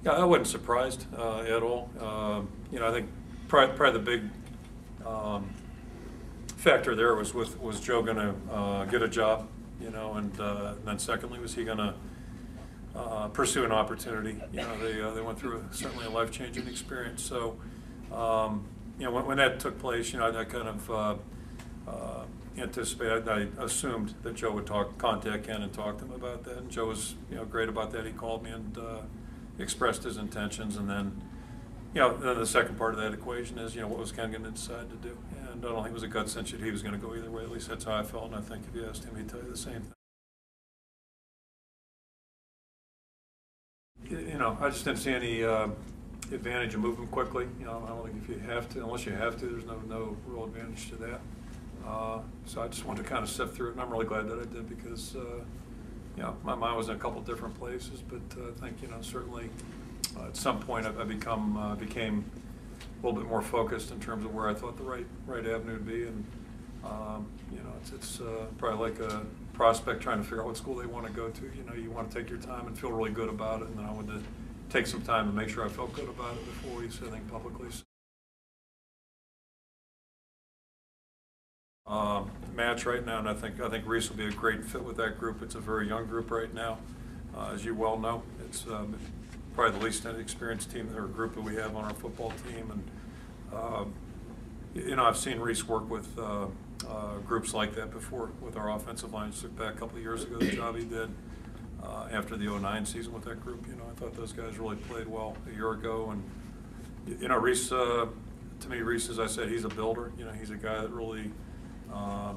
Yeah, I wasn't surprised at all. I think probably the big factor there was Joe going to get a job, and then secondly, was he going to pursue an opportunity? They went through certainly a life-changing experience. So, when that took place, I kind of anticipated. I assumed that Joe would contact Ken and talk to him about that. And Joe was, great about that. He called me and expressed his intentions, and then, then the second part of that equation is, what was Ken going to decide to do? And I don't think it was a gut cinch that he was going to go either way. At least that's how I felt. And I think if you asked him, he'd tell you the same thing. I just didn't see any advantage in moving quickly. I don't think if you have to, unless you have to, there's no real advantage to that. So I just wanted to kind of sift through it, and I'm really glad that I did because, my mind was in a couple different places, but I think, certainly at some point I became a little bit more focused in terms of where I thought the right avenue would be, and it's probably like a prospect trying to figure out what school they want to go to. You want to take your time and feel really good about it, and then I wanted to take some time to make sure I felt good about it before we say anything publicly. Match right now, and I think Reese will be a great fit with that group. It's a very young group right now, as you well know. It's probably the least experienced team or group that we have on our football team, and I've seen Reese work with groups like that before with our offensive line. Just look back a couple of years ago, the job he did after the 2009 season with that group. I thought those guys really played well a year ago, and Reese, to me, Reese, as I said, he's a builder. He's a guy that really, I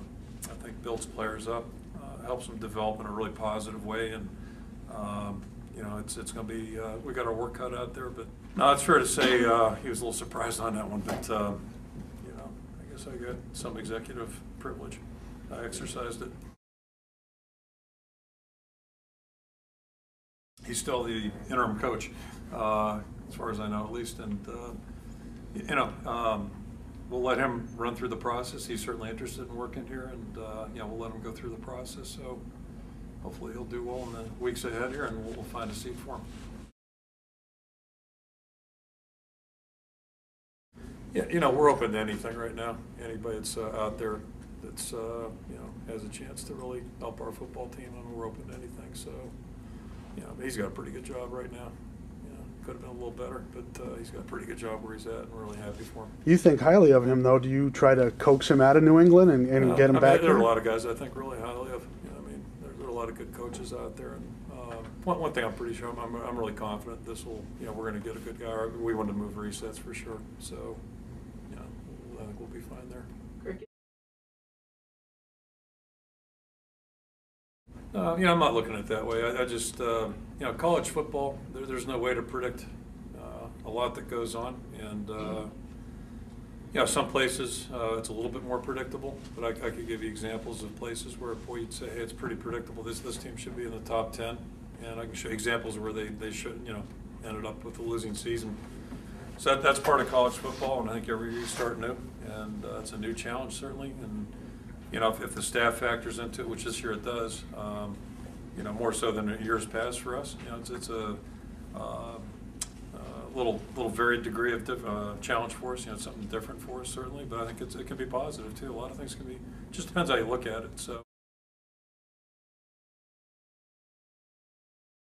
think, builds players up, helps them develop in a really positive way, and it's going to be we got our work cut out there. But no, it's fair to say he was a little surprised on that one, but I guess I got some executive privilege. I exercised it. He's still the interim coach, as far as I know, at least, and we'll let him run through the process. He's certainly interested in working here, and we'll let him go through the process. So hopefully he'll do well in the weeks ahead here, and we'll find a seat for him. Yeah, we're open to anything right now. Anybody that's out there that's has a chance to really help our football team, and we're open to anything. So he's got a pretty good job right now. Could have been a little better, but he's got a pretty good job where he's at, and we're really happy for him. You think highly of him, though. Do you try to coax him out of New England and get him back there? There here? are a lot of guys I think really highly of. There are a lot of good coaches out there, and one thing I'm pretty sure I'm really confident this will. We're going to get a good guy. We want to move Reese, that's for sure. So, I think we'll be fine there. Kirk. I'm not looking at it that way. I just, college football, there's no way to predict a lot that goes on. And, some places it's a little bit more predictable, but I could give you examples of places where, boy, you'd say, hey, it's pretty predictable. This team should be in the top 10. And I can show you examples where they should, ended up with a losing season. So that's part of college football, and I think every year you start new. And it's a new challenge, certainly. And, if the staff factors into it, which this year it does, more so than years past for us, it's a little varied degree of challenge for us. It's something different for us, certainly, but I think it can be positive too. A lot of things can be, just depends how you look at it. So.